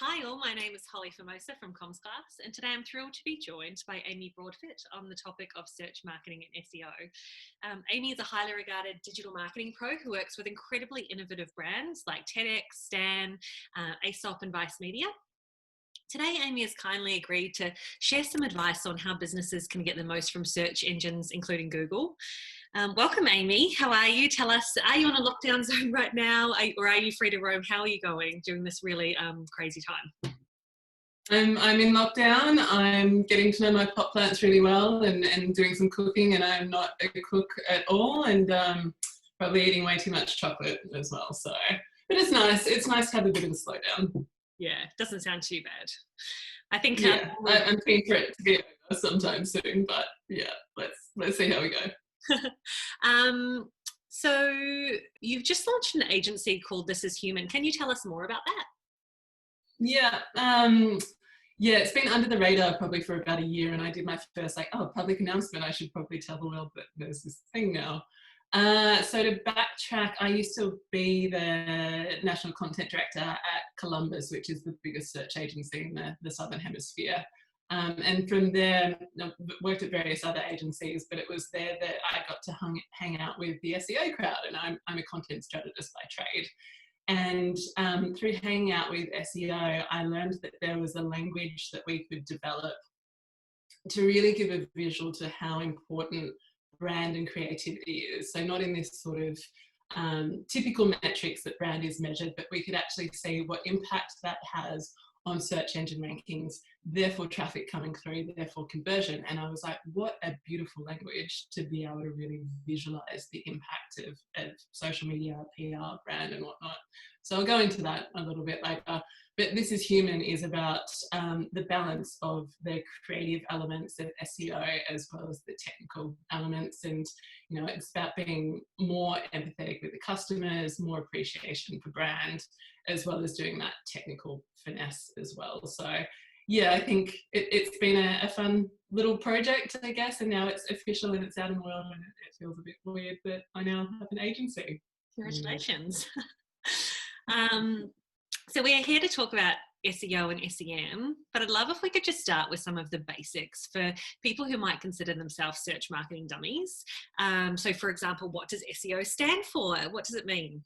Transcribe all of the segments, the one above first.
Hi all, my name is Holly Formosa from Comms Class, and today I'm thrilled to be joined by Amy Broadfoot on the topic of search marketing and SEO. Amy is a highly regarded digital marketing pro who works with incredibly innovative brands like TEDx, Stan, Aesop and Vice Media. Today, Amy has kindly agreed to share some advice on how businesses can get the most from search engines, including Google. Welcome, Amy. How are you? Tell us, are you on a lockdown zone right now, or are you free to roam? How are you going during this really crazy time? I'm in lockdown. I'm getting to know my pot plants really well and doing some cooking, and I'm not a cook at all, and probably eating way too much chocolate as well. So, but it's nice. It's nice to have a bit of a slowdown. Yeah, doesn't sound too bad. I think yeah, I'm keen for it to be over sometime soon, but yeah, let's see how we go. So you've just launched an agency called This Is Human. Can you tell us more about that? Yeah, it's been under the radar probably for about a year, and I did my first public announcement. I should probably tell the world that there's this thing now. So to backtrack, I used to be the National Content Director at Columbus, which is the biggest search agency in the Southern Hemisphere. And from there, I worked at various other agencies, but it was there that I got to hang out with the SEO crowd, and I'm a content strategist by trade. And through hanging out with SEO, I learned that there was a language that we could develop to really give a visual to how important brand and creativity is. So not in this sort of typical metrics that brand is measured, but we could actually see what impact that has on search engine rankings, therefore traffic coming through, therefore conversion. And I was like, what a beautiful language to be able to really visualize the impact of social media, PR, brand and whatnot. So I'll go into that a little bit later. But This Is Human is about the balance of the creative elements of SEO as well as the technical elements. And, you know, it's about being more empathetic with the customers, more appreciation for brand, as well as doing that technical finesse as well. So yeah, I think it's been a fun little project, I guess, and now it's official and it's out in the world, and it feels a bit weird that I now have an agency. Congratulations. So we are here to talk about SEO and SEM, but I'd love if we could just start with some of the basics for people who might consider themselves search marketing dummies. So for example, what does SEO stand for? What does it mean?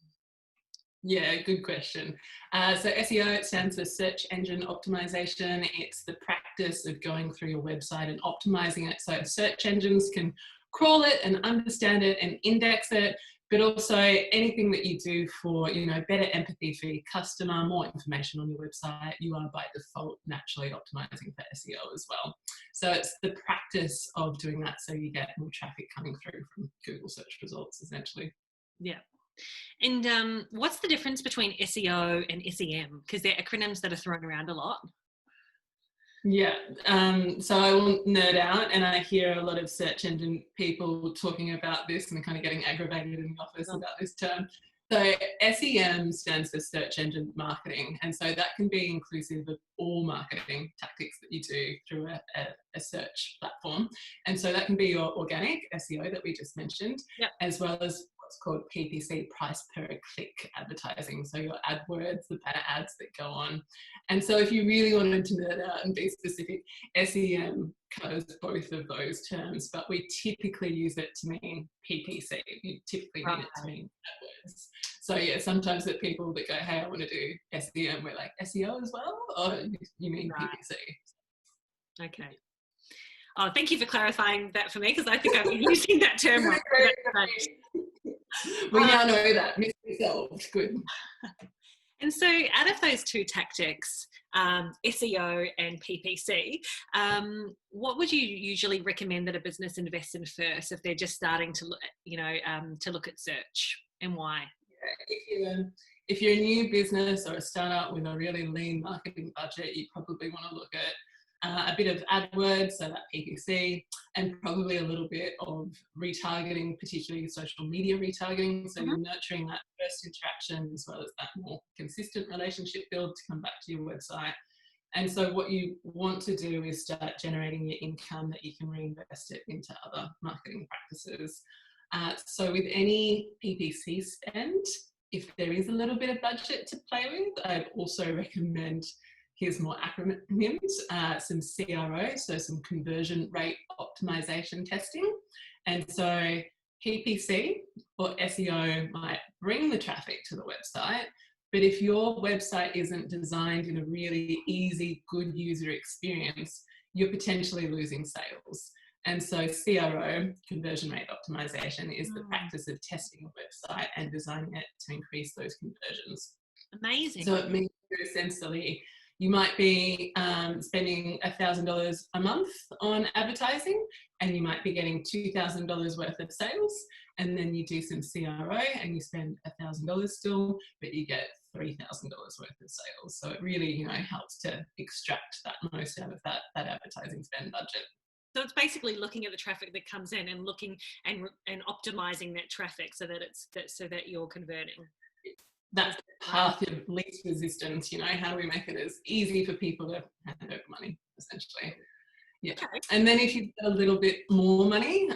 Yeah, good question. So SEO stands for search engine optimization. It's the practice of going through your website and optimizing it so search engines can crawl it and understand it and index it, but also anything that you do for, you know, better empathy for your customer, more information on your website, you are by default naturally optimizing for SEO as well. So it's the practice of doing that so you get more traffic coming through from Google search results, essentially. Yeah. And what's the difference between SEO and SEM? Because they're acronyms that are thrown around a lot. Yeah, so I will nerd out, and I hear a lot of search engine people talking about this and kind of getting aggravated in the office about this term. So SEM stands for search engine marketing, and so that can be inclusive of all marketing tactics that you do through a search platform. And so that can be your organic SEO that we just mentioned, yep, as well as what's called PPC, price per click advertising. So your AdWords, the banner ads that go on. And so if you really wanted to nerd out and be specific, SEM covers both of those terms, but we typically use it to mean PPC. You typically mean it to mean AdWords. So yeah, sometimes that people that go, hey, I want to do SEM, we're like, SEO as well? Or you mean PPC? Okay. Oh, thank you for clarifying that for me, because I think I've been using that term wrong. We now know that. Mystery solved. Good. And so out of those two tactics, SEO and PPC, what would you usually recommend that a business invest in first if they're just starting to look, to look at search, and why? If you're a new business or a startup with a really lean marketing budget, you probably want to look at a bit of AdWords, so that PPC, and probably a little bit of retargeting, particularly social media retargeting. So you're nurturing that first interaction as well as that more consistent relationship build to come back to your website. And so what you want to do is start generating your income that you can reinvest it into other marketing practices. So with any PPC spend, if there is a little bit of budget to play with, I'd also recommend here's more acronyms, some CRO, so some conversion rate optimization testing. And so PPC or SEO might bring the traffic to the website, but if your website isn't designed in a really easy, good user experience, you're potentially losing sales. And so CRO, conversion rate optimization, is the practice of testing a website and designing it to increase those conversions. Amazing. So it means essentially you might be spending $1,000 a month on advertising, and you might be getting $2,000 worth of sales, and then you do some CRO and you spend $1,000 still, but you get $3,000 worth of sales. So it really, you know, helps to extract that most out of that advertising spend budget. So it's basically looking at the traffic that comes in and looking and optimizing that traffic so that you're converting. That path of least resistance, you know, how do we make it as easy for people to hand over money, essentially? Yeah. Okay. And then if you've got a little bit more money,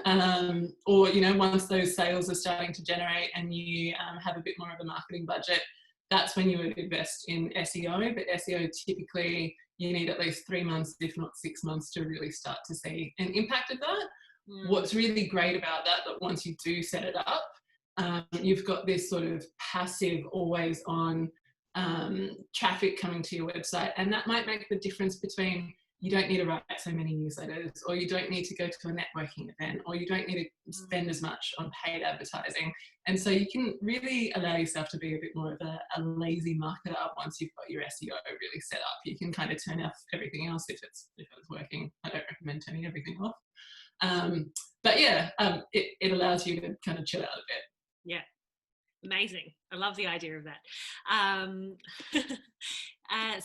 or, you know, once those sales are starting to generate and you have a bit more of a marketing budget, that's when you would invest in SEO. But SEO, typically, you need at least 3 months, if not 6 months, to really start to see an impact of that. What's really great about that once you do set it up, you've got this sort of passive, always on traffic coming to your website, and that might make the difference between you don't need to write so many newsletters, or you don't need to go to a networking event, or you don't need to spend as much on paid advertising. And so you can really allow yourself to be a bit more of a lazy marketer once you've got your SEO really set up. You can kind of turn off everything else if it's working. I don't recommend turning everything off. But yeah, it allows you to kind of chill out a bit. Yeah, amazing. I love the idea of that.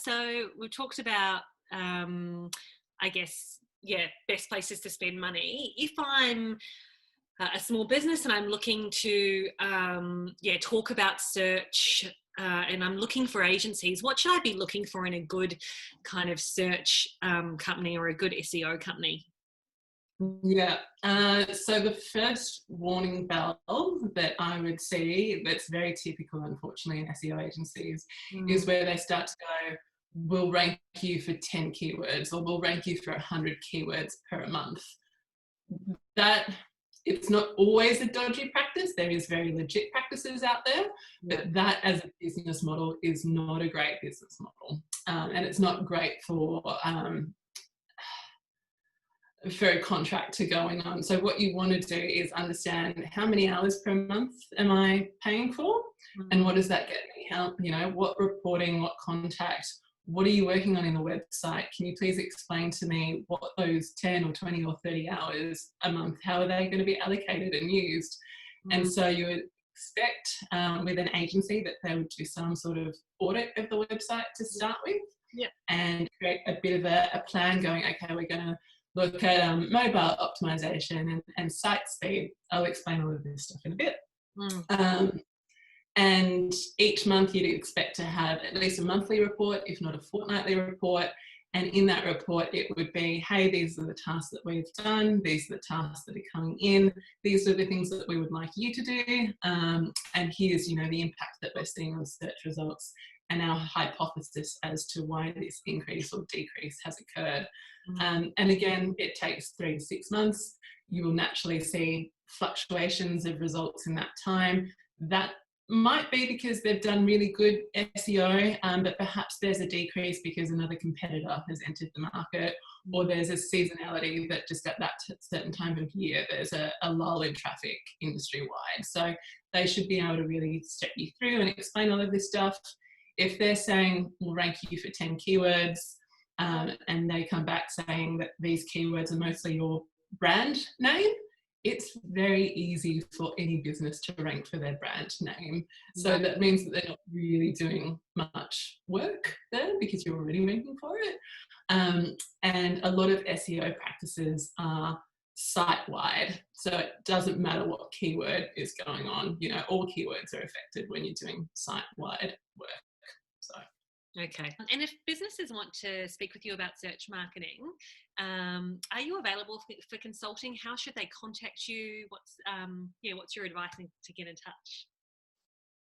So we talked about, I guess, best places to spend money. If I'm a small business and I'm looking to, talk about search, and I'm looking for agencies, what should I be looking for in a good kind of search company or a good SEO company? Yeah, so the first warning bell that I would see that's very typical, unfortunately, in SEO agencies is where they start to go, we'll rank you for 10 keywords, or we'll rank you for 100 keywords per month. That, it's not always a dodgy practice. There is very legit practices out there, but that as a business model is not a great business model. And it's not great for a contractor going on. So what you want to do is understand how many hours per month am I paying for, and what does that get me? How, you know, what reporting, what contact, what are you working on in the website? Can you please explain to me what those 10 or 20 or 30 hours a month, how are they going to be allocated and used? And so you would expect with an agency that they would do some sort of audit of the website to start with, and create a bit of a plan going, okay, we're going to look at mobile optimization and site speed. I'll explain all of this stuff in a bit. And each month you'd expect to have at least a monthly report, if not a fortnightly report. And in that report, it would be, hey, these are the tasks that we've done. These are the tasks that are coming in. These are the things that we would like you to do. And here's, you know, the impact that we're seeing on search results and our hypothesis as to why this increase or decrease has occurred. And again, it takes 3 to 6 months. You will naturally see fluctuations of results in that time. That might be because they've done really good SEO, but perhaps there's a decrease because another competitor has entered the market, or there's a seasonality that just at that certain time of year, there's a lull in traffic industry-wide. So they should be able to really step you through and explain all of this stuff. If they're saying, we'll rank you for 10 keywords, and they come back saying that these keywords are mostly your brand name, it's very easy for any business to rank for their brand name. So that means that they're not really doing much work there because you're already ranking for it. And a lot of SEO practices are site-wide. So it doesn't matter what keyword is going on. You know, all keywords are affected when you're doing site-wide work. So. Okay. And if businesses want to speak with you about search marketing, are you available for consulting? How should they contact you? What's your advice to get in touch?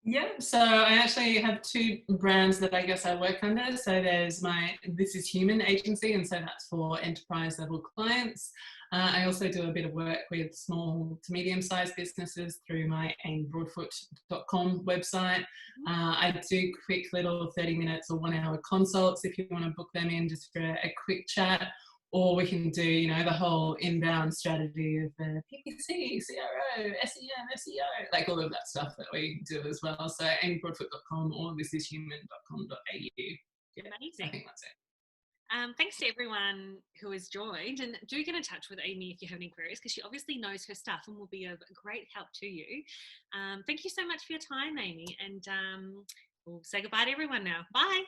Yeah, so I actually have two brands that I guess I work under. So there's my This Is Human agency, and so that's for enterprise level clients. I also do a bit of work with small to medium sized businesses through my amybroadfoot.com website. I do quick little 30 minutes or 1 hour consults if you want to book them in just for a quick chat. Or we can do, you know, the whole inbound strategy of the PPC, CRO, SEM, SEO, like all of that stuff that we do as well. So amybroadfoot.com or thisishuman.com.au. Yeah, I Amazing. think that's it. Thanks to everyone who has joined, and do get in touch with Amy if you have any queries, because she obviously knows her stuff and will be of great help to you. Thank you so much for your time, Amy, and we'll say goodbye to everyone now. Bye.